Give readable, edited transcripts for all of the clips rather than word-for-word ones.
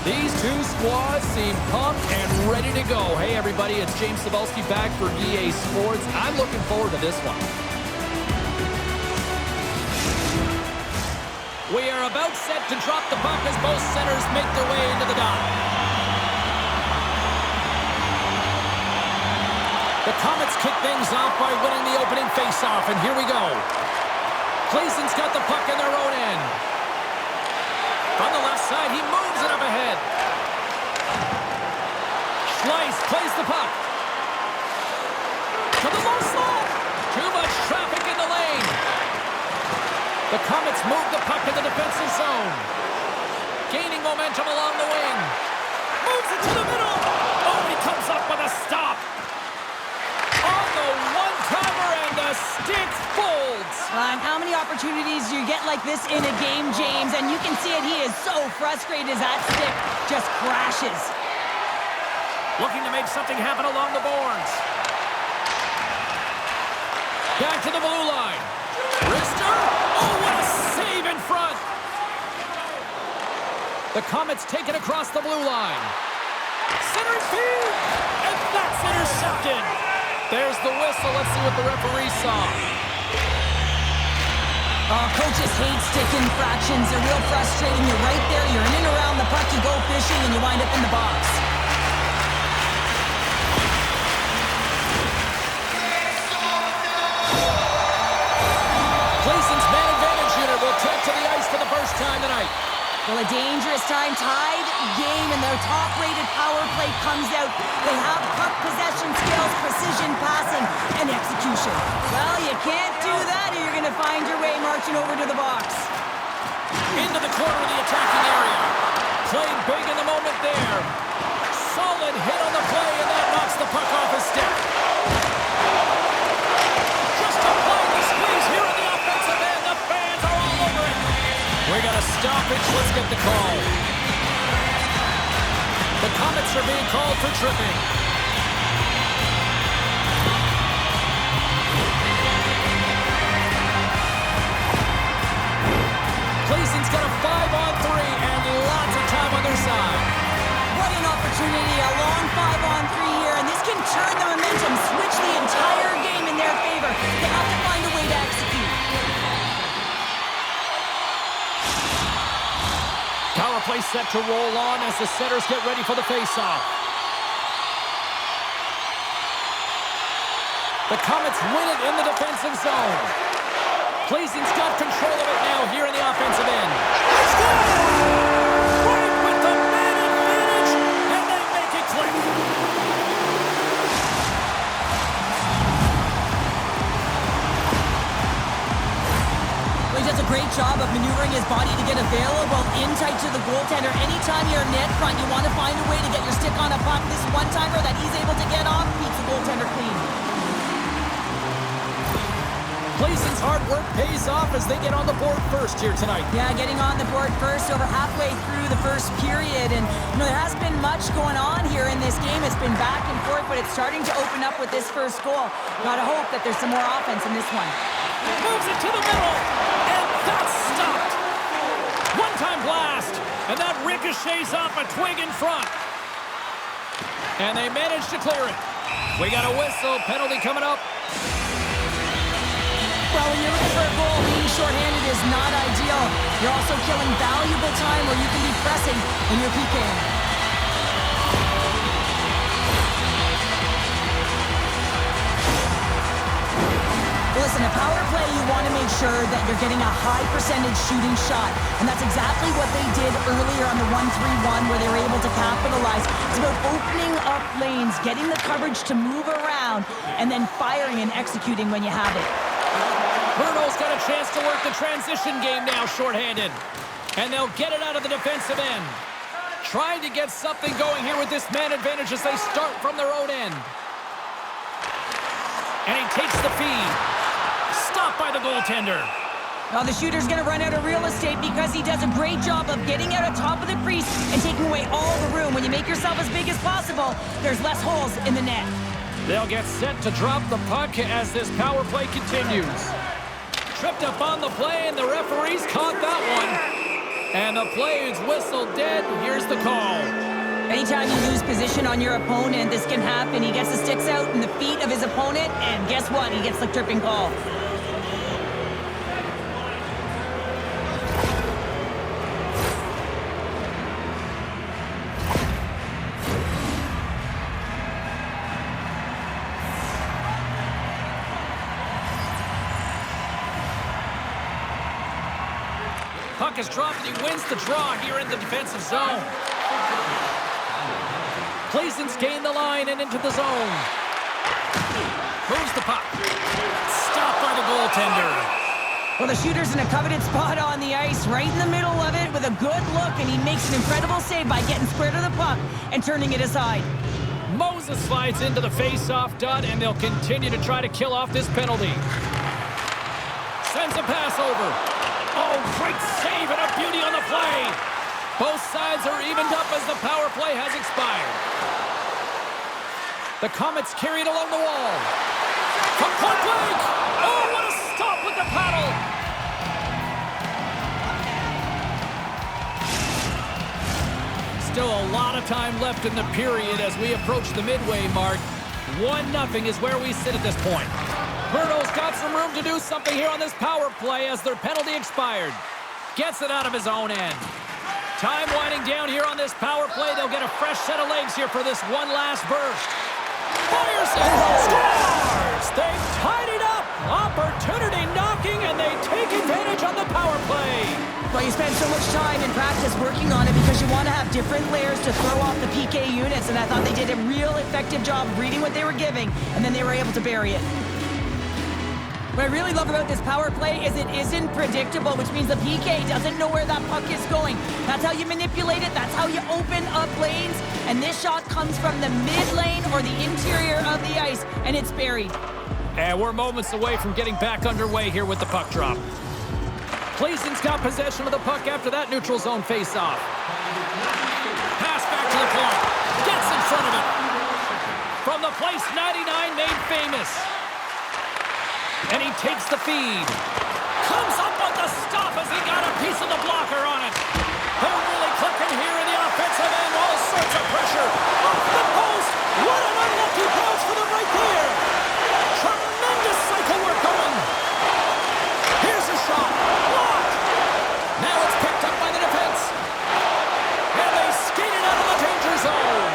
These two squads seem pumped and ready to go. Hey, everybody, it's James Cebulski back for EA Sports. I'm looking forward to this one. We are about set to drop the puck as both centers make their way into the dot. The Comets kick things off by winning the opening faceoff, and here we go. Plzeň's got the puck in their own end. On the left side, he moves it up ahead. Schleiss plays the puck. To the low slot. Too much traffic in the lane. The Comets move the puck in the defensive zone. Gaining momentum along the wing. Moves it to the middle. Oh, he comes up with a stop. On the one-timer, and the stick folds. How many opportunities do you get like this in a game, James? And you can see it, he is so frustrated as that stick just crashes. Looking to make something happen along the boards. Back to the blue line. Wrister. Oh, what a save in front. The Comets take it across the blue line. Center field. And that's intercepted. There's the whistle. Let's see what the referee saw. Coaches hate stick infractions. They're real frustrating. You're right there. You're in and around the puck. You go fishing, and you wind up in the box. Plzeň's man advantage unit will take to the ice for the first time tonight. Well, a dangerous time, tied game, and their top-rated power play comes out. They have puck possession skills, precision passing, and execution. Well, you can't do that, or you're going to find your way marching over to the box. Into the corner of the attacking area. Played big in the moment there. Solid hit on the play, and that knocks the puck off his stick. Just applying the squeeze here in the offensive end. The fans are all over it. We got a stoppage. Let's get the call. The Comets are being called for tripping. Plzeň's got a 5-on-3 and lots of time on their side. What an opportunity, a long 5-on-3 here, and this can turn the momentum, switch the entire game in their favor. They have to find a way to execute. Power play set to roll on as the setters get ready for the faceoff. The Comets win it in the defensive zone. Plzeň's got control of it now here in the offensive end. Right with the man advantage, and they make it click. Well, he does a great job of maneuvering his body to get available in tight to the goaltender. Anytime you're net front, you want to find a way to get your stick on a puck. This one-timer that he's able to get off beats the goaltender clean. Plzeň's hard work pays off as they get on the board first here tonight. Yeah, getting on the board first over halfway through the first period. And, there has been much going on here in this game. It's been back and forth, but it's starting to open up with this first goal. Gotta hope that there's some more offense in this one. Moves it to the middle, and that's stopped. One-time blast, and that ricochets off a twig in front. And they manage to clear it. We got a whistle, penalty coming up. Well, when you're looking for a goal, being shorthanded is not ideal. You're also killing valuable time where you can be pressing when you're PKing. Listen, a power play, you want to make sure that you're getting a high percentage shooting shot. And that's exactly what they did earlier on the 1-3-1 where they were able to capitalize. It's about opening up lanes, getting the coverage to move around, and then firing and executing when you have it. Brno's got a chance to work the transition game now shorthanded. And they'll get it out of the defensive end. Trying to get something going here with this man advantage as they start from their own end. And he takes the feed. Stopped by the goaltender. Well, the shooter's going to run out of real estate because he does a great job of getting out on top of the crease and taking away all the room. When you make yourself as big as possible, there's less holes in the net. They'll get set to drop the puck as this power play continues. Tripped up on the play, and the referees caught that one. And the play is whistled dead. Here's the call. Anytime you lose position on your opponent, this can happen. He gets the sticks out in the feet of his opponent, and guess what? He gets the tripping call. Puck is dropped and he wins the draw here in the defensive zone. Plzeň's gained the line and into the zone. Moves the puck. Stopped by the goaltender. Well, the shooter's in a coveted spot on the ice, right in the middle of it with a good look, and he makes an incredible save by getting square to the puck and turning it aside. Moses slides into the face-off dot, and they'll continue to try to kill off this penalty. Sends a pass over. Oh, great save and a beauty on the play. Both sides are evened up as the power play has expired. The Comets carry it along the wall. From point blank. Oh, what a stop with the paddle. Still a lot of time left in the period as we approach the midway mark. 1-0 is where we sit at this point. Brno's got some room to do something here on this power play as their penalty expired. Gets it out of his own end. Time winding down here on this power play. They'll get a fresh set of legs here for this one last burst. Fires it! Scores! They've tied it up! Opportunity knocking, and they take advantage on the power play. Well, you spend so much time in practice working on it because you want to have different layers to throw off the PK units, and I thought they did a real effective job of reading what they were giving, and then they were able to bury it. What I really love about this power play is it isn't predictable, which means the PK doesn't know where that puck is going. That's how you manipulate it. That's how you open up lanes. And this shot comes from the mid lane or the interior of the ice, and it's buried. And we're moments away from getting back underway here with the puck drop. Plzeň's got possession of the puck after that neutral zone face-off. Pass back to the point. Gets in front of it. From the place 99 made famous. And he takes the feed. Comes up on the stop as he got a piece of the blocker on it. They're really clicking here in the offensive end. All sorts of pressure. Off the post. What an unlucky pass for them right there. Tremendous cycle work going. Here's a shot. Blocked. Now it's picked up by the defense. And they skate it out of the danger zone.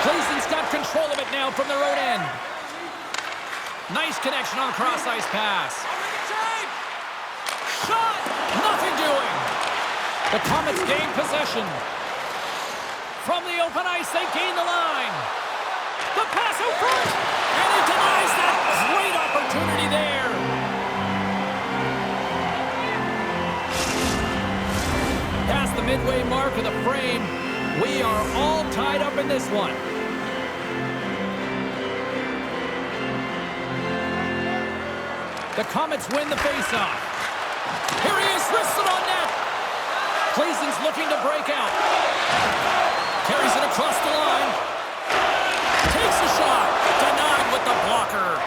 Plzeň's got control of it now from their own end. Nice connection on cross-ice pass. Shot! Nothing doing. The Comets gain possession. From the open ice, they gain the line. The pass out front! And he denies that great opportunity there. Past the midway mark of the frame, we are all tied up in this one. The Comets win the faceoff. Here he is, wristed on net. Plzeň's looking to break out. Carries it across the line. Takes a shot. Denied with the blocker.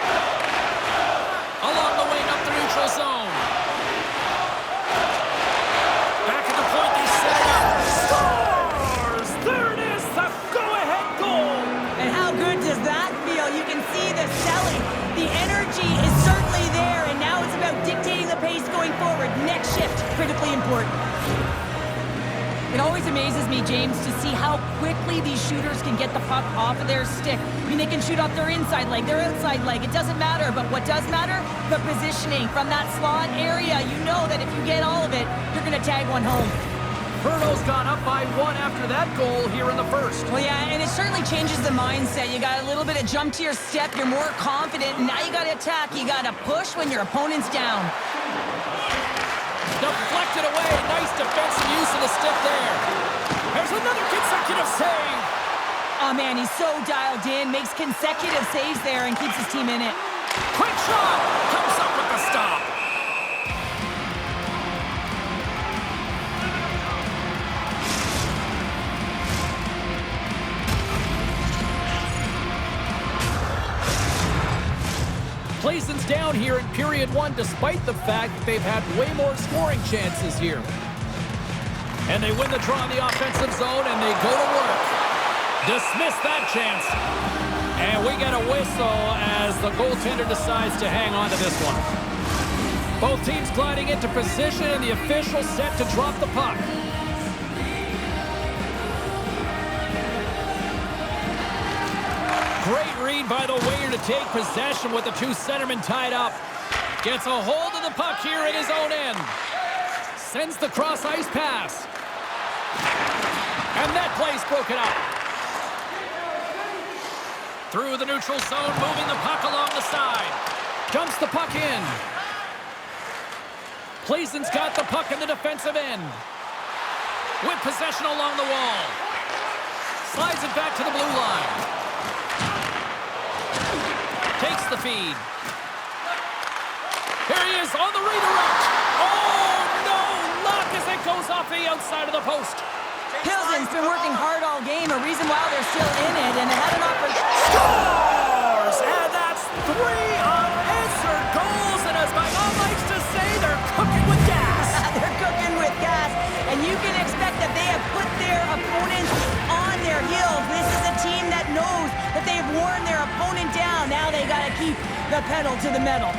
Along the wing up the neutral zone. Back at the point, they set it up. Scores! There it is, the go-ahead goal. And how good does that feel? You can see the selling. The energy is certainly there, and now it's about dictating the pace going forward. Next shift, critically important. It always amazes me, James, to see how quickly these shooters can get the puck off of their stick. I mean, they can shoot off their inside leg, their outside leg. It doesn't matter, but what does matter? The positioning from that slot area. You know that if you get all of it, you're going to tag one home. Brno's gone up by 1 after that goal here in the first. Well, yeah, and it certainly changes the mindset. You got a little bit of jump to your step. You're more confident. And now you got to attack. You got to push when your opponent's down. Deflected away. Nice defensive use of the stick there. There's another consecutive save. Oh, man, he's so dialed in. Makes consecutive saves there and keeps his team in it. Quick shot. Comes up with the stop. Plzeň's down here in period 1 despite the fact that they've had way more scoring chances here. And they win the draw in the offensive zone, and they go to work. Dismiss that chance. And we get a whistle as the goaltender decides to hang on to this one. Both teams gliding into position, and the official set to drop the puck. Great read by the winger to take possession with the two centermen tied up. Gets a hold of the puck here in his own end. Sends the cross-ice pass. And that play's broken up. Through the neutral zone, moving the puck along the side. Dumps the puck in. Plzeň's got the puck in the defensive end. With possession along the wall. Slides it back to the blue line. Takes the feed. Here he is on the redirect. Oh, no! Luck as it goes off the outside of the post. Pilsen's been working hard all game, a reason why they're still in it, and they had an opportunity. Scores! And that's 3 unanswered goals, and as my mom likes to say, they're cooking with gas. They're cooking with gas, and you can expect that they have put their opponents on their heels. This is a team that knows that they've worn their opponent down. Now they got to keep the pedal to the metal.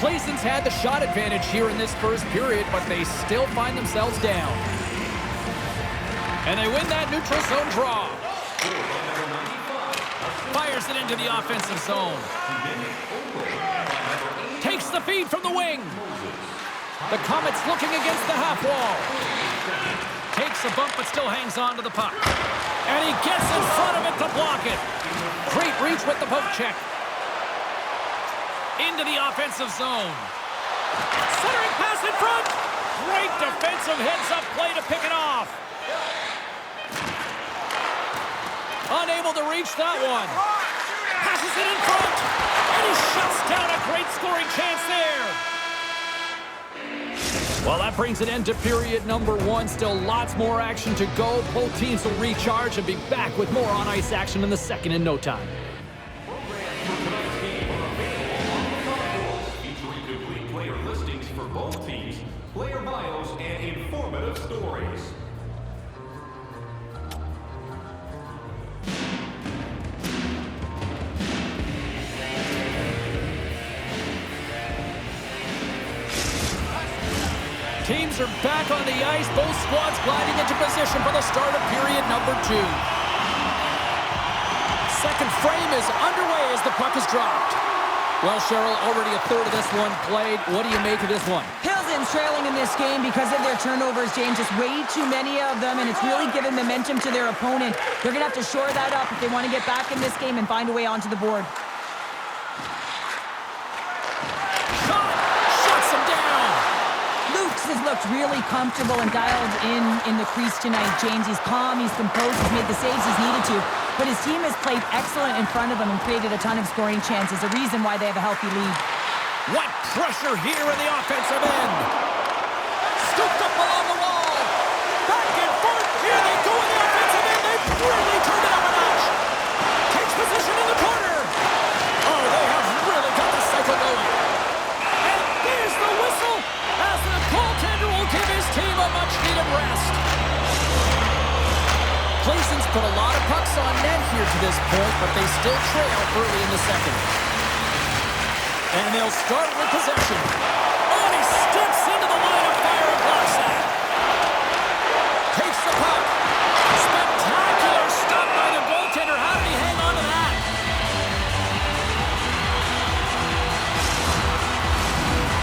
Plzeň's had the shot advantage here in this first period, but they still find themselves down. And they win that neutral zone draw. Fires it into the offensive zone. Takes the feed from the wing. The Comets looking against the half wall. Takes a bump but still hangs on to the puck. And he gets in front of it to block it. Great reach with the poke check. Into the offensive zone. Centering pass in front. Great defensive heads-up play to pick it off. Unable to reach that one. Passes it in front. And he shuts down a great scoring chance there. Well, that brings an end to period number 1. Still lots more action to go. Both teams will recharge and be back with more on-ice action in the second in no time. Player bios, and informative stories. Teams are back on the ice. Both squads gliding into position for the start of period number 2. Second frame is underway as the puck is dropped. Well, Cheryl, already a third of this one played. What do you make of this one? Pilsen's trailing in this game because of their turnovers, James. Just way too many of them, and it's really given momentum to their opponent. They're going to have to shore that up if they want to get back in this game and find a way onto the board. Shuts him down. Luke's has looked really comfortable and dialed in the crease tonight, James. He's calm, he's composed, he's made the saves he's needed to. But his team has played excellent in front of him and created a ton of scoring chances, a reason why they have a healthy lead. What pressure here in the offensive end. Scooped up along the wall. Back and forth. Here they go in the offensive end. They've really turned it up a notch. Takes position in the corner. Oh, they have really got the cycle going. And there's the whistle as the goaltender will give his team a much-needed rest. Plzeň's put a lot of pucks on net here to this point, but they still trail early in the second. And they'll start with possession. And he steps into the line of fire and blocks that. Takes the puck. Spectacular stop by the goaltender. How did he hang on to that?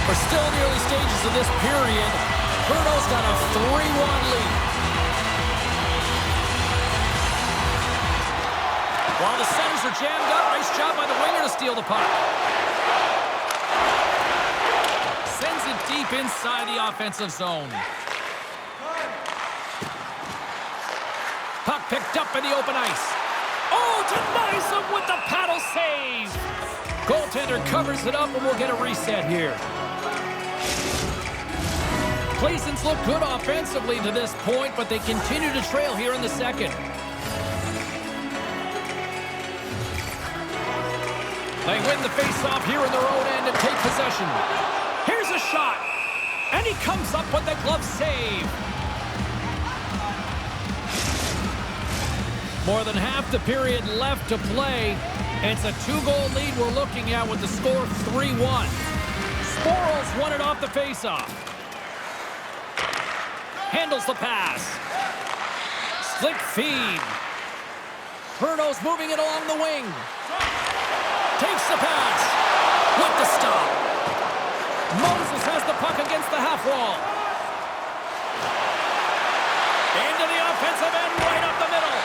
We're still in the early stages of this period. Brno's got a 3-1 lead. While the centers are jammed up, nice job by the winger to steal the puck. Sends it deep inside the offensive zone. Puck picked up in the open ice. Oh, denies him with the paddle save. Goaltender covers it up and we'll get a reset here. Plzeň's look good offensively to this point, but they continue to trail here in the second. They win the face-off here in their own end and take possession. Here's a shot. And he comes up with the glove save. More than half the period left to play. It's a 2-goal lead we're looking at with the score 3-1. Zboril's won it off the face-off. Handles the pass. Slick feed. Brno's moving it along the wing. Takes the pass. With the stop. Moses has the puck against the half wall. Into the offensive end, right up the middle.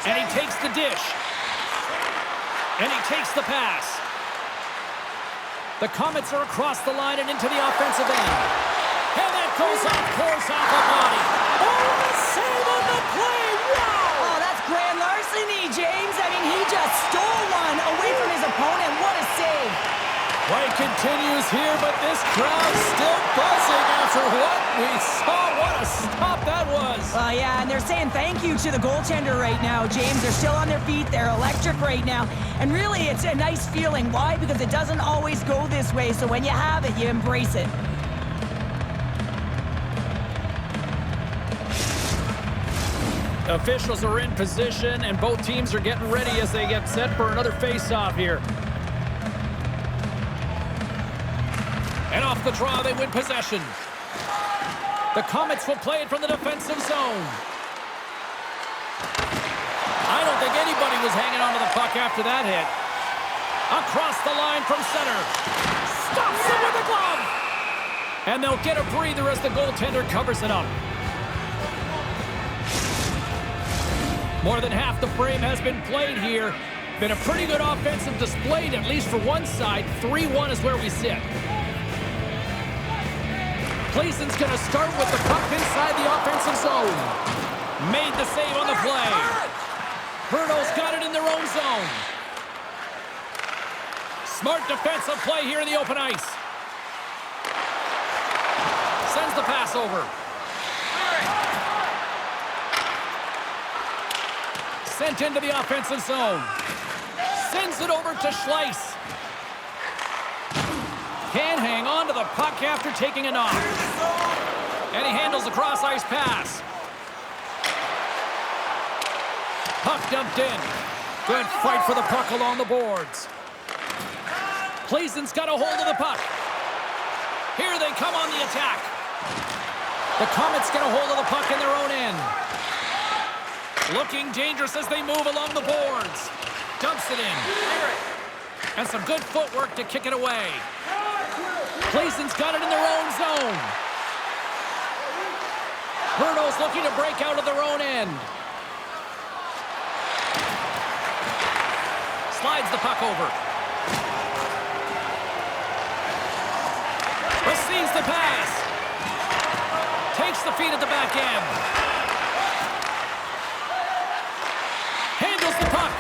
And he takes the dish. And he takes the pass. The Comets are across the line and into the offensive end. And that goes off course off the body. Oh, what a save on the play! Wow! Oh, that's grand larceny, James. I mean, he just stole one away from his opponent. What a save. Play continues here, but this crowd's still buzzing after what we saw. What a stop that was. Yeah, and they're saying thank you to the goaltender right now, James. They're still on their feet. They're electric right now. And really, it's a nice feeling. Why? Because it doesn't always go this way. So when you have it, you embrace it. Officials are in position, and both teams are getting ready as they get set for another face-off here. And off the draw, they win possession. The Comets will play it from the defensive zone. I don't think anybody was hanging onto the puck after that hit. Across the line from center. Stops it with a glove. And they'll get a breather as the goaltender covers it up. More than half the frame has been played here. Been a pretty good offensive display, at least for one side. 3-1 is where we sit. Plzeň's going to start with the puck inside the offensive zone. Made the save on the play. Brno's got it in their own zone. Smart defensive play here in the open ice. Sends the pass over. Sent into the offensive zone. Sends it over to Schleiss. Can't hang on to the puck after taking a knock. And he handles the cross-ice pass. Puck dumped in. Good fight for the puck along the boards. Plzeň's got a hold of the puck. Here they come on the attack. The Comets get a hold of the puck in their own end. Looking dangerous as they move along the boards. Dumps it in. And some good footwork to kick it away. Plzeň's got it in their own zone. Brno's looking to break out of their own end. Slides the puck over. Receives the pass. Takes the feed at the back end. Handles the puck.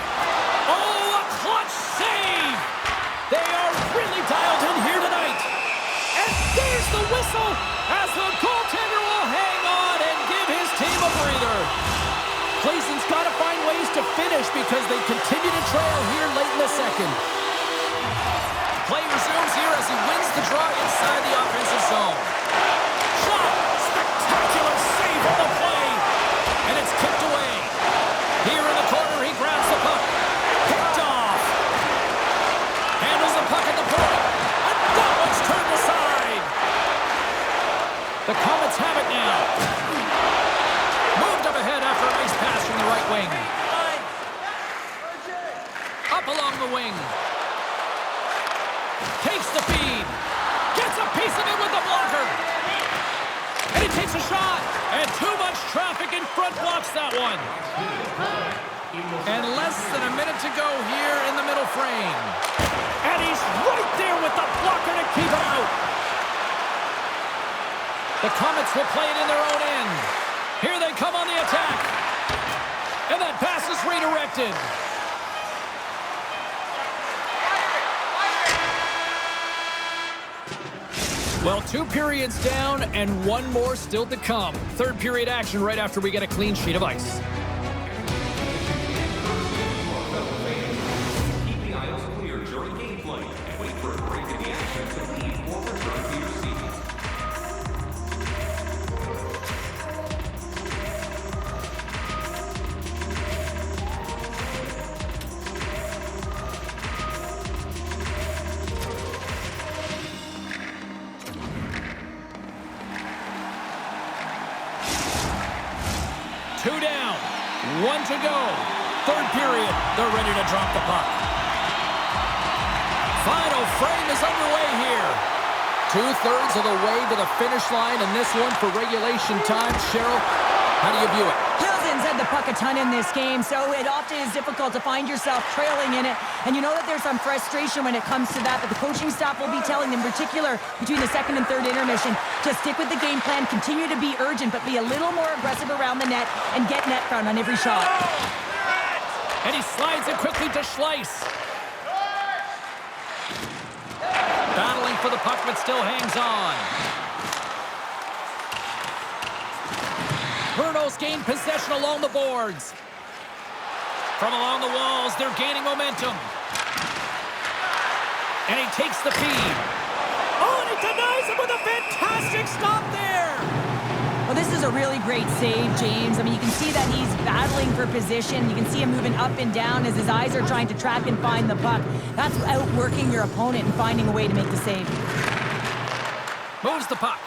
Oh, a clutch save! They are really dialed in here tonight. And there's the whistle as the goaltender will hang on and give his team a breather. Plzeň's got to find ways to finish because they continue to trail here late in the second. Play resumes here as he wins the draw inside the offensive zone. Shot! Spectacular save on the play! And it's kicked away. Here in the corner, he grabs the puck. Picked off. Handles the puck at the point. And that one's turned aside. The Comets have it now. Moved up ahead after a nice pass from the right wing. Up along the wing. Takes the feed. Gets a piece of it with the blocker. And he takes a shot. And too much traffic in front blocks that one. And less than a minute to go here in the middle frame. And he's right there with the blocker to keep it out. The Comets will play it in their own end. Here they come on the attack. And that pass is redirected. Well, 2 periods down and 1 more still to come. Third period action right after we get a clean sheet of ice. 1 to go. Third period. They're ready to drop the puck. Final frame is underway here. 2/3 of the way to the finish line, and this one for regulation time. Cheryl, how do you view it? Pilsen's had the puck a ton in this game, so it often is difficult to find yourself trailing in it. And you know that there's some frustration when it comes to that, but the coaching staff will be telling them, in particular between the second and third intermission, to stick with the game plan, continue to be urgent, but be a little more aggressive around the net and get net front on every shot. And he slides it quickly to Schleiss. Battling for the puck, but still hangs on. Brno's gained possession along the boards. From along the walls, they're gaining momentum. And he takes the feed. Oh, and he denies him with a fantastic stop there. Well, this is a really great save, James. I mean, you can see that he's battling for position. You can see him moving up and down as his eyes are trying to track and find the puck. That's outworking your opponent and finding a way to make the save. Moves the puck.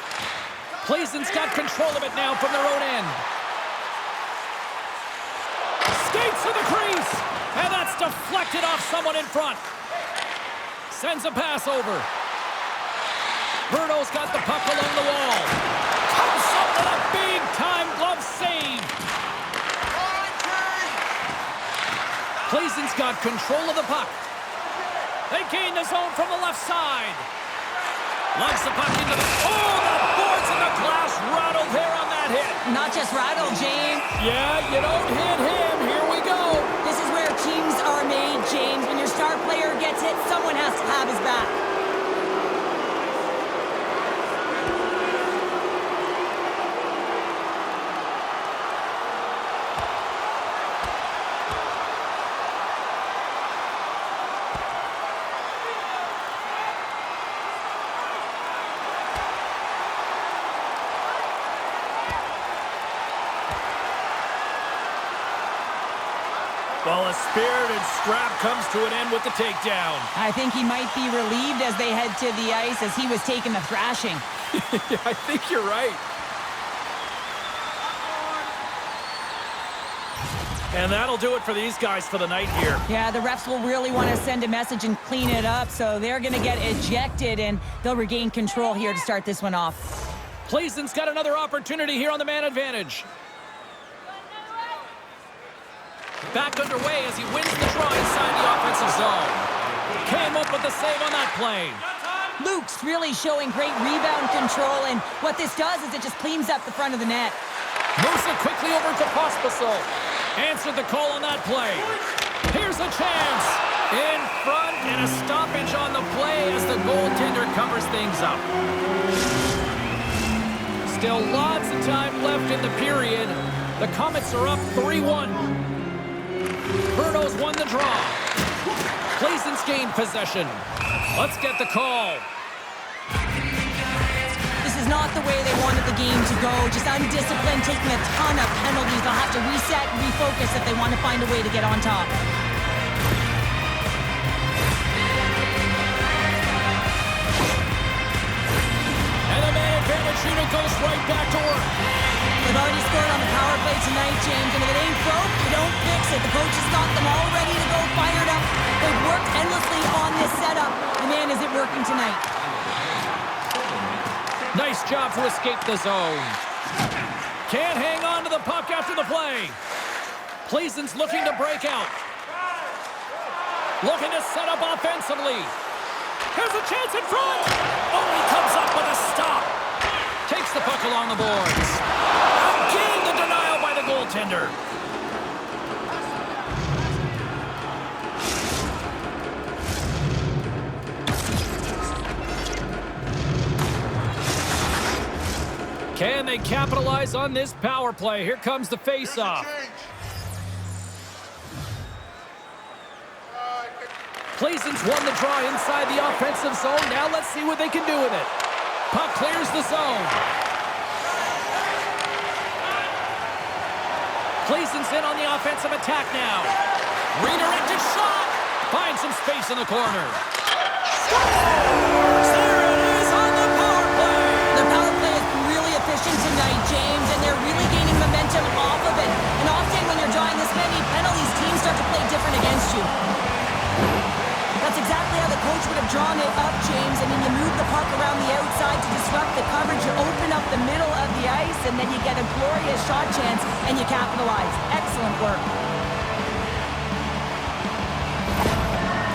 Plzeň's got control of it now from their own end. Skates to the crease. And that's deflected off someone in front. Sends a pass over. Brno's got the puck along the wall. Comes up with a big-time glove save. Plzeň's got control of the puck. They gain the zone from the left side. Lugs the puck into the... Oh, the boards and the glass rattled there on that hit. Not just rattled, James. Yeah, you don't hit him. Here we go. This is where teams are made, James. When your star player gets hit, someone has to have his back. Well, a spirited scrap comes to an end with the takedown. I think he might be relieved as they head to the ice as he was taking a thrashing. Yeah, I think you're right. And that'll do it for these guys for the night here. Yeah, the refs will really want to send a message and clean it up, so they're going to get ejected, and they'll regain control here to start this one off. Plzeň's got another opportunity here on the man advantage. Back underway as he wins the draw inside the offensive zone. Came up with the save on that play. Luke's really showing great rebound control, and what this does is it just cleans up the front of the net. Moves it quickly over to Pospisil. Answered the call on that play. Here's a chance. In front, and a stoppage on the play as the goaltender covers things up. Still lots of time left in the period. The Comets are up 3-1. Brno's won the draw. Plzeň's gained possession. Let's get the call. This is not the way they wanted the game to go. Just undisciplined, taking a ton of penalties. They'll have to reset and refocus if they want to find a way to get on top. And the man advantage unit goes right back to work. They've already scored on the power play tonight, James, and if it ain't broke, you don't fix it. The coach has got them all ready to go, fired up. They've worked endlessly on this setup. And man, is it working tonight. Nice job to escape the zone. Can't hang on to the puck after the play. Plzeň's looking to break out. Looking to set up offensively. Here's a chance in front. Oh, he comes up with a stop. Takes the puck along the boards. Again, the denial by the goaltender. Can they capitalize on this power play? Here comes the face-off. Plzeň's won the draw inside the offensive zone. Now let's see what they can do with it. Puck clears the zone. Plzeň's in on the offensive attack now. Redirected shot. Finds some space in the corner. Scores! There it is on the power play. The power play has been really efficient tonight, James, and they're really gaining momentum off of it. And often when you're drawing this against you. That's exactly how the coach would have drawn it up, James. I mean, you move the puck around the outside to disrupt the coverage, you open up the middle of the ice, and then you get a glorious shot chance, and you capitalize. Excellent work.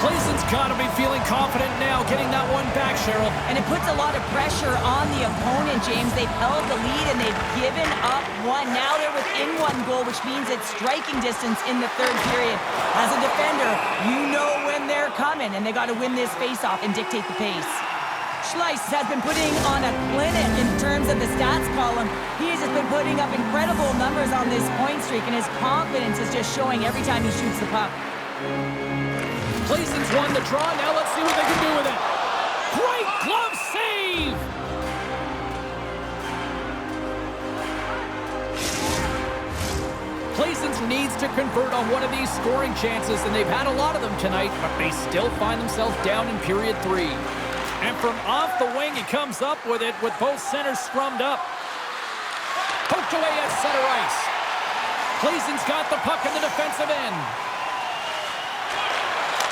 Plzeň's got to be feeling confident now, getting that one back, Cheryl. And it puts a lot of pressure on the opponent, James. They've held the lead, and they've given up one. Now they're within one goal, which means it's striking distance in the third period. As a defender, you know when they're coming, and they got to win this face-off and dictate the pace. Schleiss has been putting on a clinic in terms of the stats column. He has just been putting up incredible numbers on this point streak, and his confidence is just showing every time he shoots the puck. Plzeň's won the draw. Now let's see what they can do with it. Great glove save! Plzeň needs to convert on one of these scoring chances, and they've had a lot of them tonight, but they still find themselves down in period 3. And from off the wing, he comes up with it with both centers scrummed up. Poked away at center ice. Plzeň's got the puck in the defensive end.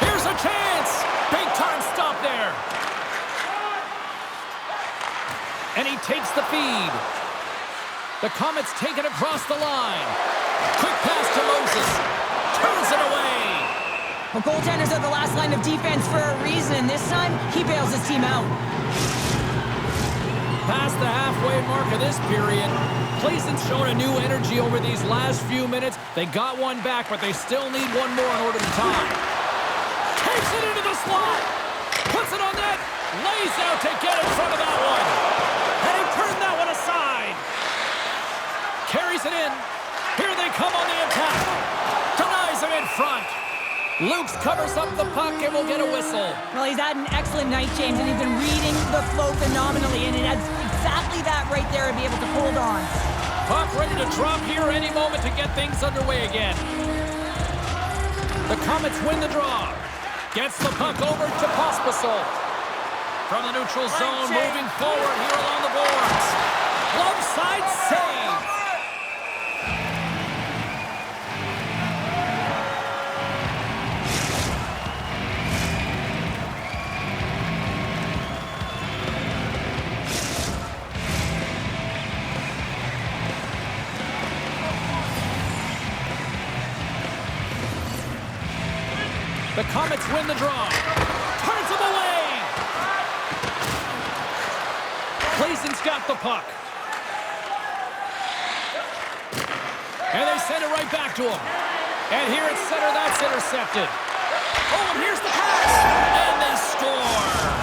Here's a chance! Big time stop there. And he takes the feed. The Comets take it across the line. Quick pass to Moses. Turns it away. Well, goaltenders are the last line of defense for a reason. This time, he bails his team out. Past the halfway mark of this period, Plzeň's shown a new energy over these last few minutes. They got one back, but they still need one more in order to tie. Takes it into the slot. Puts it on net. Lays out to get in front of that one. And he turned that one aside. Carries it in. Here they come on the attack. Denies him in front. Lukes covers up the puck and will get a whistle. Well, he's had an excellent night, James, and he's been reading the flow phenomenally, and it has exactly that right there to be able to hold on. Puck ready to drop here any moment to get things underway again. The Comets win the draw. Gets the puck over to Pospisil. From the neutral zone, moving forward here along the boards. Glove side save. The Comets win the draw. Turns him away. Plzeň's got the puck. And they send it right back to him. And here at center, that's intercepted. Oh, and here's the pass. And they score.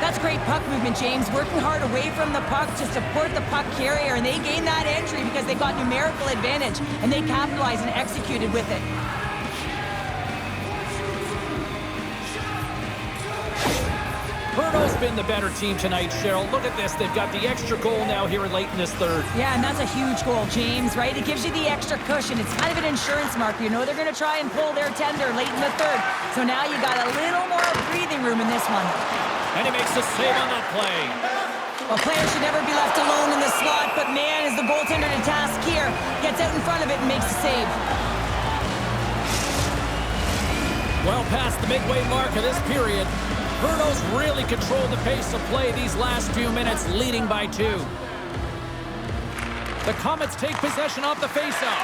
That's great puck movement, James. Working hard away from the puck to support the puck carrier, and they gained that entry because they got numerical advantage, and they capitalized and executed with it. Brno's been the better team tonight, Cheryl. Look at this. They've got the extra goal now here late in this third. Yeah, and that's a huge goal, James, right? It gives you the extra cushion. It's kind of an insurance marker. You know they're going to try and pull their tender late in the third. So now you got a little more breathing room in this one. And he makes a save on that play. Well, players should never be left alone in the slot, but man, is the goaltender to task here. Gets out in front of it and makes a save. Well past the midway mark of this period, Brno's really controlled the pace of play these last few minutes, leading by 2. The Comets take possession off the faceoff.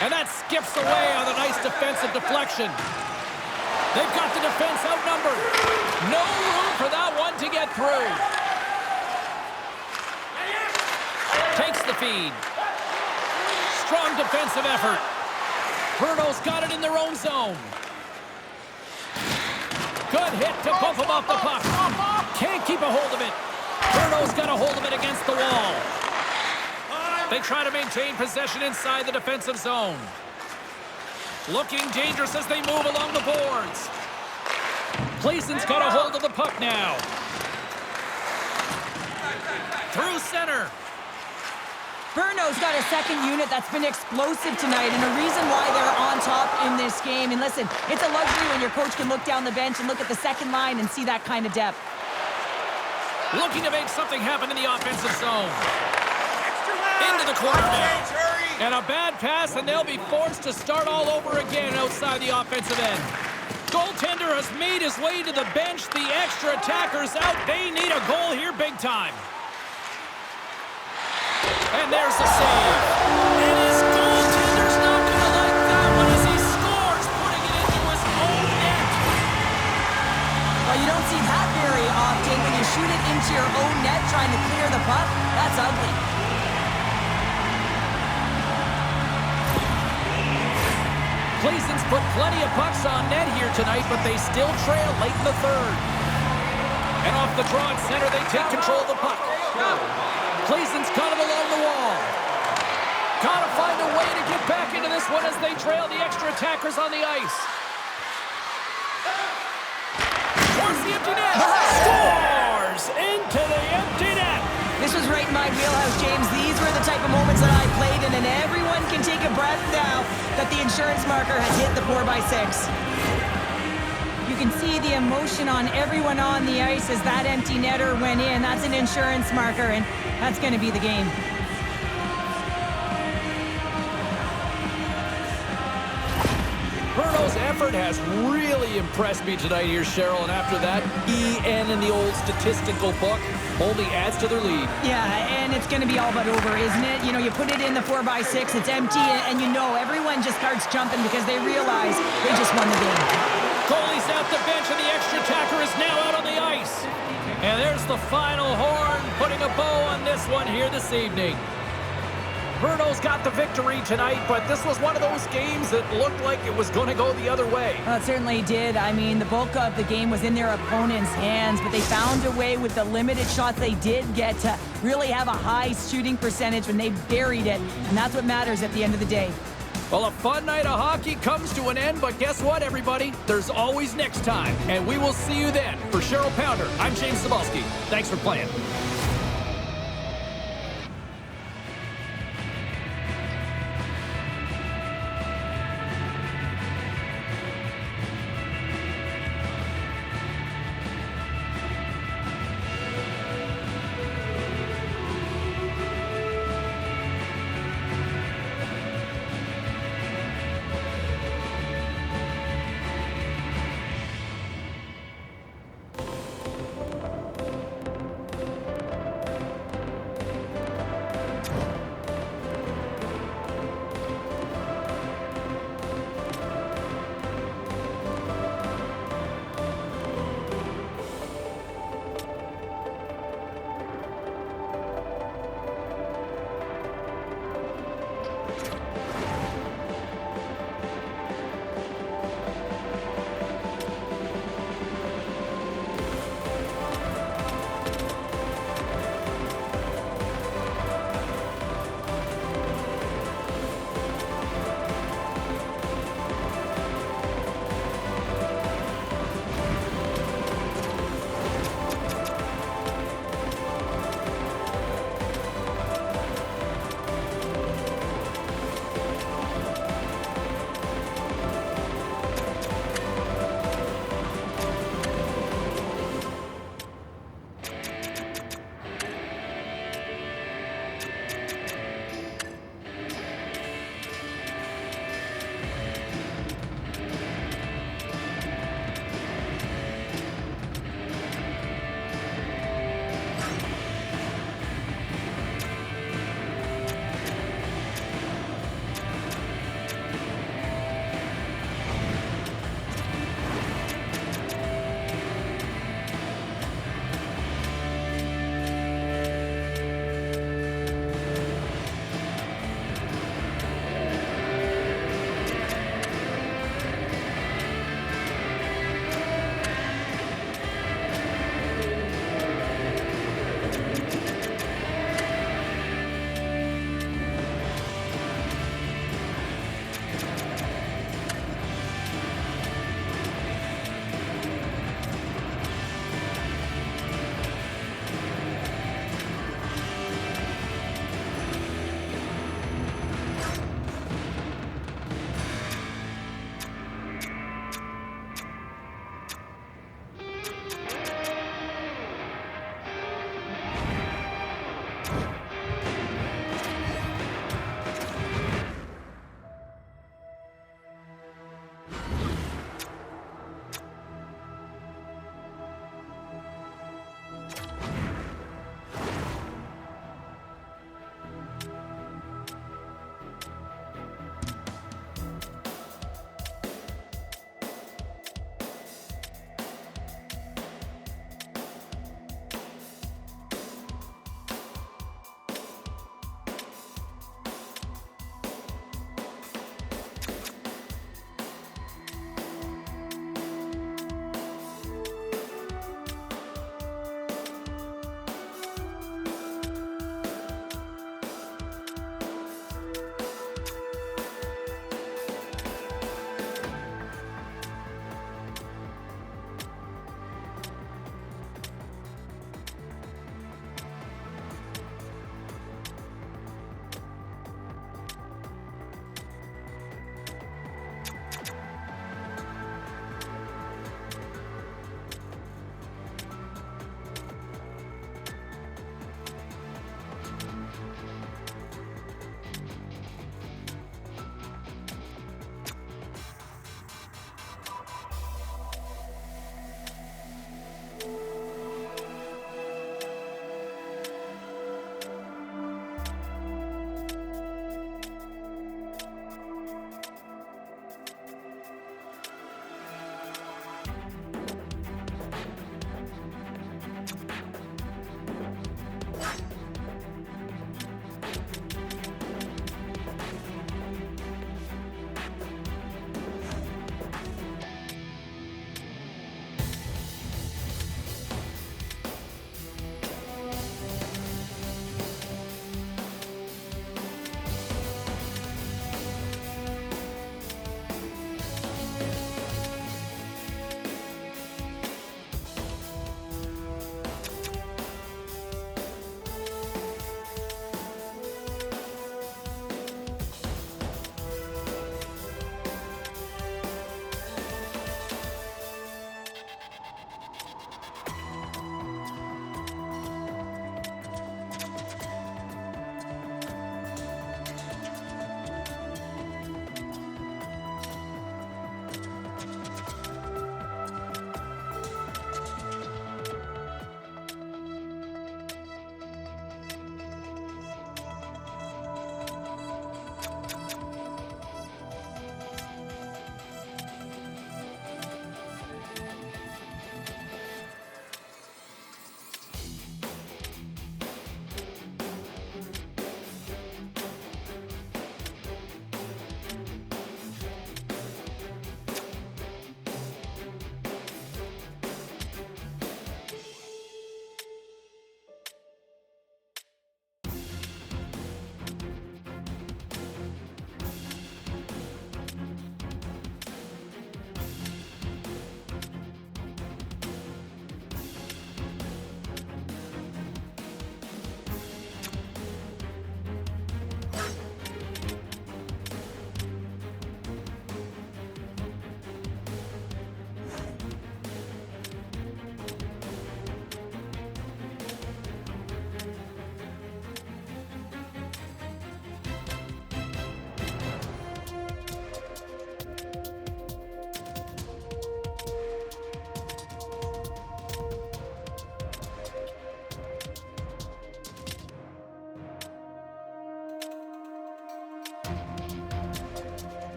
And that skips away on a nice defensive deflection. They've got the defense outnumbered. No room for that one to get through. Takes the feed. Strong defensive effort. Brno's got it in their own zone. Good hit to bump him off the puck. Can't keep a hold of it. Brno's got a hold of it against the wall. They try to maintain possession inside the defensive zone. Looking dangerous as they move along the boards. Plzeň's got a hold of the puck now. Through center. Brno's got a second unit that's been explosive tonight, and a reason why they're on top in this game. And listen, it's a luxury when your coach can look down the bench and look at the second line and see that kind of depth. Looking to make something happen in the offensive zone. Into the corner now. And a bad pass, and they'll be forced to start all over again outside the offensive end. Goaltender has made his way to the bench. The extra attacker's out. They need a goal here big time. And there's the save. And his goaltender's not going to like that one as he scores, putting it into his own net. Well, you don't see that very often when you shoot it into your own net trying to clear the puck. That's ugly. Plzeň's put plenty of pucks on net here tonight, but they still trail late in the third. And off the draw at center, they take control of the puck. Plzeň's got it along the wall. Gotta find a way to get back into this one as they trail the extra attackers on the ice. Towards the empty net. Scores into the empty net. This was right in my wheelhouse, James. These were the type of moments that I played in, and everyone can take a breath now that the insurance marker has hit the 4x6. You can see the emotion on everyone on the ice as that empty netter went in. That's an insurance marker, and that's going to be the game. Brno's effort has really impressed me tonight here, Cheryl, and after that, EN in the old statistical book only adds to their lead. Yeah, and it's going to be all but over, isn't it? You know, you put it in the 4x6, it's empty, and you know everyone just starts jumping because they realize they just won the game. Goalie's out the bench, and the extra attacker is now out on the ice. And there's the final horn, putting a bow on this one here this evening. Brno's got the victory tonight, but this was one of those games that looked like it was going to go the other way. Well, it certainly did. I mean, the bulk of the game was in their opponent's hands, but they found a way with the limited shots they did get to really have a high shooting percentage when they buried it, and that's what matters at the end of the day. Well, a fun night of hockey comes to an end, but guess what, everybody? There's always next time, and we will see you then. For Cheryl Pounder, I'm James Cybulski. Thanks for playing.